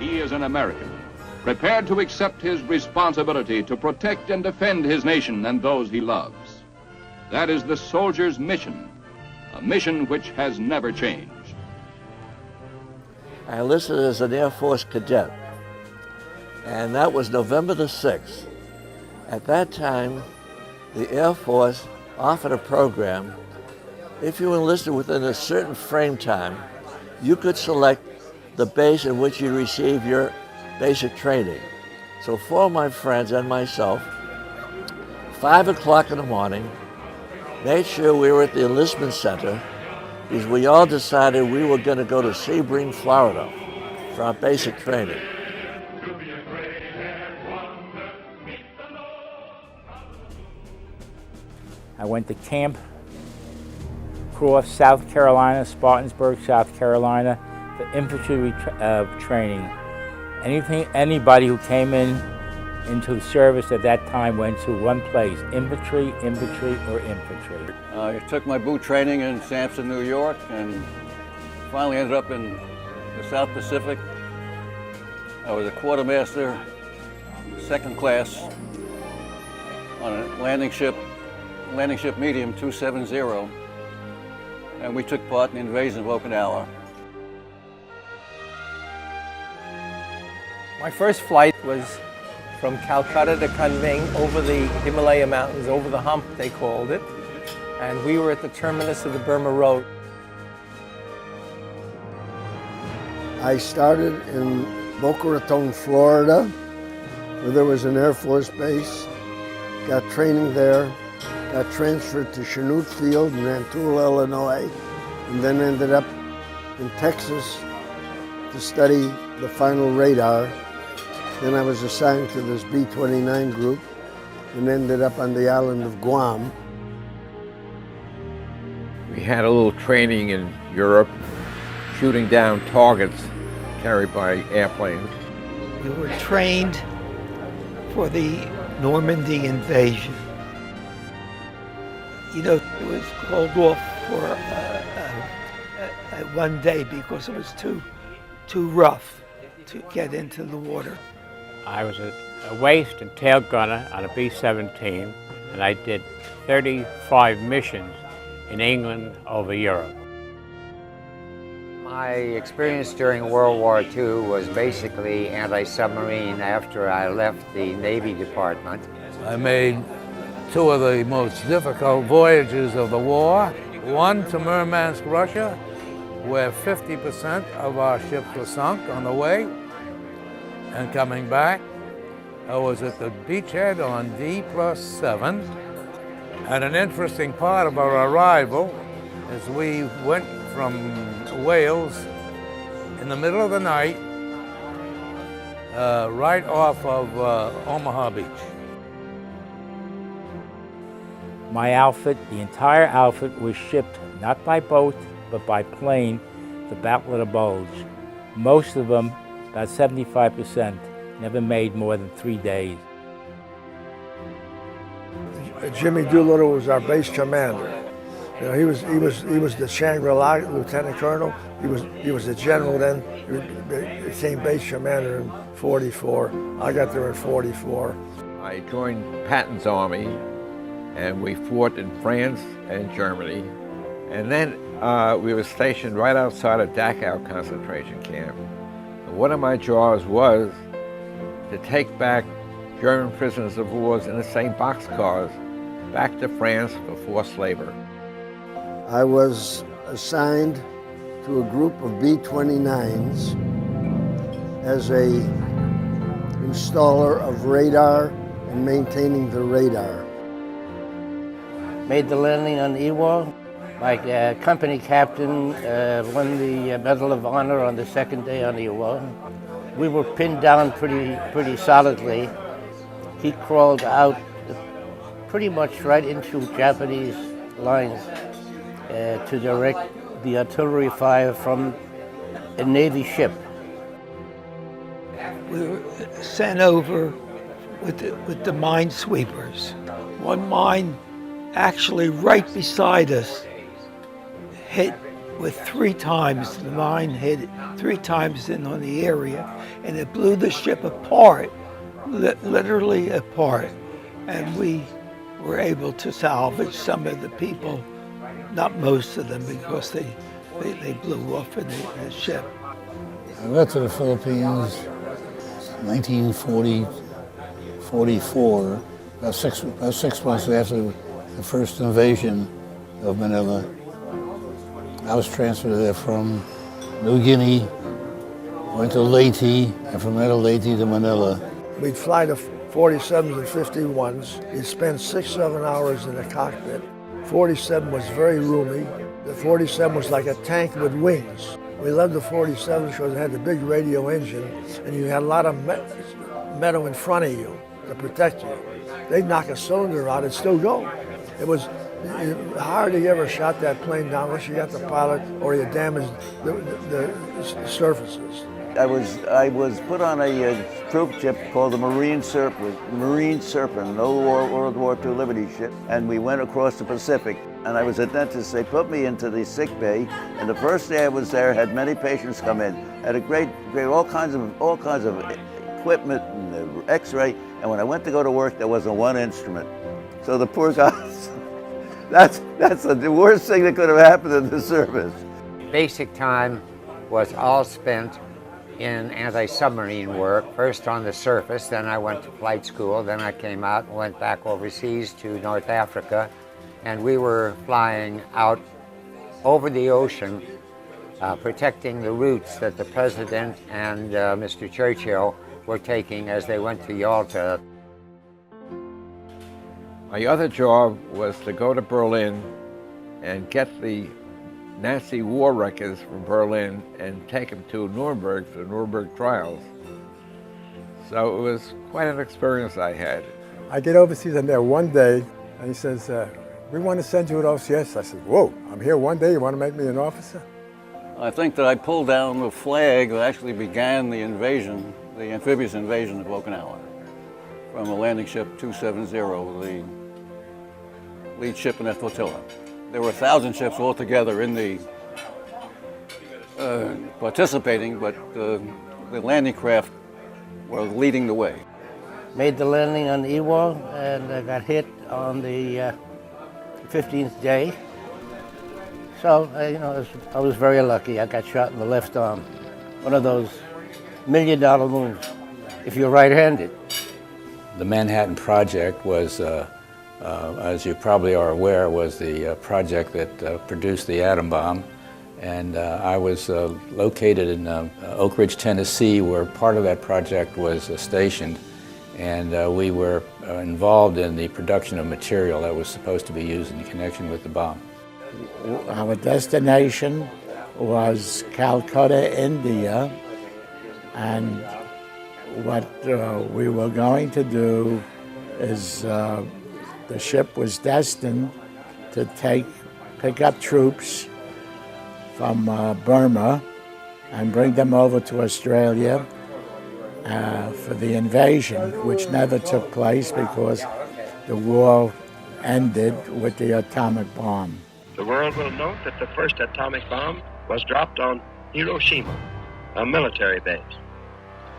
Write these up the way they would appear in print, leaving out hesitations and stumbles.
He is an American, prepared to accept his responsibility to protect and defend his nation and those he loves. That is the soldier's mission, a mission which has never changed. I enlisted as an Air Force cadet, and that was November the 6th. At that time, the Air Force offered a program. If you enlisted within a certain frame time, you could select the base in which you receive your basic training. So four of my friends and myself, 5 o'clock in the morning, made sure we were at the enlistment center because we all decided we were going to go to Sebring, Florida for our basic training. I went to Camp Cross, South Carolina, Spartansburg, South Carolina, for infantry training. Anybody who came into the service at that time went to one place: infantry, infantry, or infantry. I took my boot training in Sampson, New York, and finally ended up in the South Pacific. I was a quartermaster, second class, on a landing ship medium 270, and we took part in the invasion of Okinawa. My first flight was from Calcutta to Kunming, over the Himalaya Mountains, over the hump they called it, and we were at the terminus of the Burma Road. I started in Boca Raton, Florida, where there was an Air Force base, got training there, got transferred to Chanute Field in Rantoul, Illinois, and then ended up in Texas to study the final radar. Then I was assigned to this B-29 group and ended up on the island of Guam. We had a little training in Europe, shooting down targets carried by airplanes. We were trained for the Normandy invasion. You know, it was called off for one day because it was too rough to get into the water. I was a waist and tail gunner on a B-17, and I did 35 missions in England over Europe. My experience during World War II was basically anti-submarine after I left the Navy Department. I made two of the most difficult voyages of the war. One to Murmansk, Russia, where 50% of our ships were sunk on the way. And coming back, I was at the beachhead on D+7. And an interesting part of our arrival is we went from Wales in the middle of the night, right off of Omaha Beach. My outfit, the entire outfit, was shipped not by boat, but by plane to Battle of the Bulge. Most of them, about 75%, never made more than 3 days. Jimmy Doolittle was our base commander. You know, he was the Shangri-La lieutenant colonel. He was the general then. He became base commander in '44. I got there in '44. I joined Patton's army, and we fought in France and Germany. And then we were stationed right outside of Dachau concentration camp. And one of my jobs was to take back German prisoners of war in the same boxcars back to France for forced labor. I was assigned to a group of B-29s as a installer of radar and maintaining the radar. Made the landing on Iwo. My company captain won the Medal of Honor on the second day on Iwo. We were pinned down pretty solidly. He crawled out pretty much right into Japanese lines to direct the artillery fire from a Navy ship. We were sent over with the minesweepers. One mine actually right beside us hit with 3 times. The mine hit 3 times in on the area, and it blew the ship apart, literally apart. And we were able to salvage some of the people, not most of them, because they blew off in the ship. I got to the Philippines 1944, about six months after the first invasion of Manila. I was transferred there from New Guinea, went to Leyte, and from there to Leyte to Manila. We'd fly to 47s and 51s. You'd spend 6-7 hours in the cockpit. 47 was very roomy. The 47 was like a tank with wings. We loved the 47 because it had the big radio engine, and you had a lot of metal in front of you to protect you. They'd knock a cylinder out, it'd still go. It was hard to ever shot that plane down unless you got the pilot or you damaged the surfaces. I was put on a troop ship called the Marine Serpent, an old World War II Liberty ship, and we went across the Pacific. And I was a dentist. They put me into the sick bay, and the first day I was there, had many patients come in. Had a great, all kinds of equipment and X-ray. And when I went to go to work, there wasn't one instrument. So the poor guys, that's the worst thing that could have happened in the service. Basic time was all spent in anti-submarine work, first on the surface, then I went to flight school, then I came out and went back overseas to North Africa, and we were flying out over the ocean, protecting the routes that the President and Mr. Churchill were taking as they went to Yalta. My other job was to go to Berlin and get the Nazi war records from Berlin and take them to Nuremberg for the Nuremberg trials. So it was quite an experience I had. I get overseas and there one day, and he says, we want to send you an OCS. I said, whoa, I'm here one day, you want to make me an officer? I think that I pulled down the flag that actually began the invasion, the amphibious invasion of Okinawa, from a landing ship 270, the lead ship in that flotilla. There were 1,000 ships altogether in the participating, but the landing craft were leading the way. Made the landing on Iwo and I got hit on the 15th day. So, I was very lucky. I got shot in the left arm. One of those $1 million moves, if you're right-handed. The Manhattan Project was, as you probably are aware, was the project that produced the atom bomb. And I was located in Oak Ridge, Tennessee, where part of that project was stationed. And we were involved in the production of material that was supposed to be used in connection with the bomb. Our destination was Calcutta, India, and what we were going to do is the ship was destined to pick up troops from Burma and bring them over to Australia for the invasion, which never took place because the war ended with the atomic bomb. The world will note that the first atomic bomb was dropped on Hiroshima, a military base.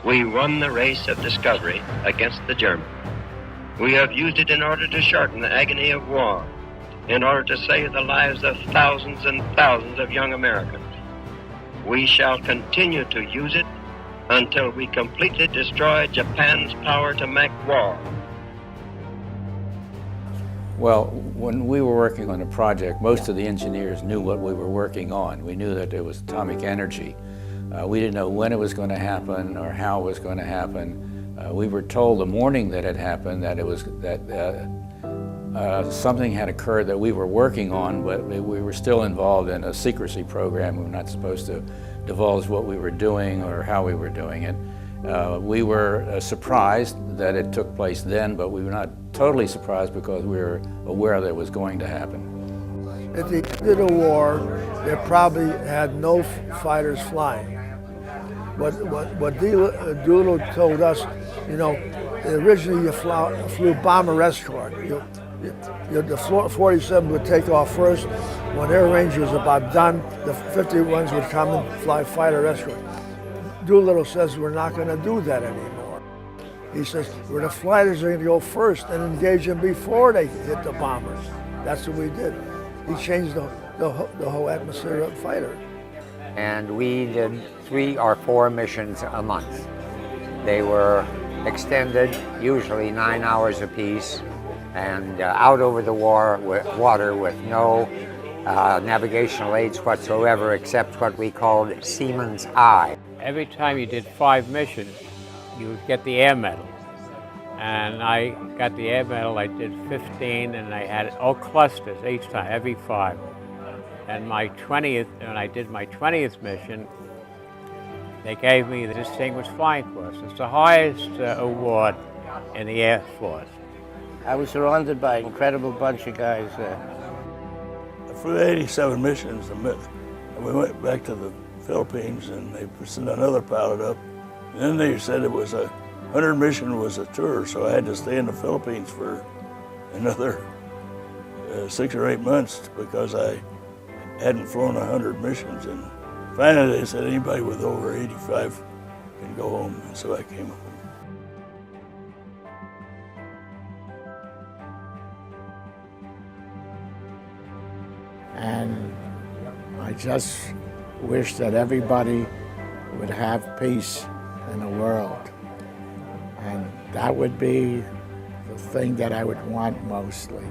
We won the race of discovery against the Germans. We have used it in order to shorten the agony of war, in order to save the lives of thousands and thousands of young Americans. We shall continue to use it until we completely destroy Japan's power to make war. Well, when we were working on the project, most of the engineers knew what we were working on. We knew that it was atomic energy. We didn't know when it was going to happen or how it was going to happen. We were told the morning that it happened that something had occurred that we were working on, but we were still involved in a secrecy program. We were not supposed to divulge what we were doing or how we were doing it. We were surprised that it took place then, but we were not totally surprised because we were aware that it was going to happen. At the end of the war, they probably had no fighters flying. What Doolittle told us, originally you flew bomber escort. The 47 would take off first. When their range was about done, the 51s would come and fly fighter escort. Doolittle says we're not going to do that anymore. He says we're the fighters are going to go first and engage them before they hit the bombers. That's what we did. He changed the whole atmosphere of fighter. And we did 3 or 4 missions a month. They were extended, usually 9 hours apiece, and out over the water with no navigational aids whatsoever except what we called Seaman's Eye. Every time you did 5 missions, you would get the air medal. And I got the air medal, I did 15, and I had all clusters each time, every 5. And my 20th, when I did my 20th mission, they gave me the Distinguished Flying Cross. It's the highest award in the Air Force. I was surrounded by an incredible bunch of guys. For the 87 missions, we went back to the Philippines and they sent another pilot up. And then they said it was 100 mission was a tour, so I had to stay in the Philippines for another 6 or 8 months because I hadn't flown 100 missions. And finally they said anybody with over 85 can go home, and so I came home. And I just wish that everybody would have peace in the world. And that would be the thing that I would want mostly.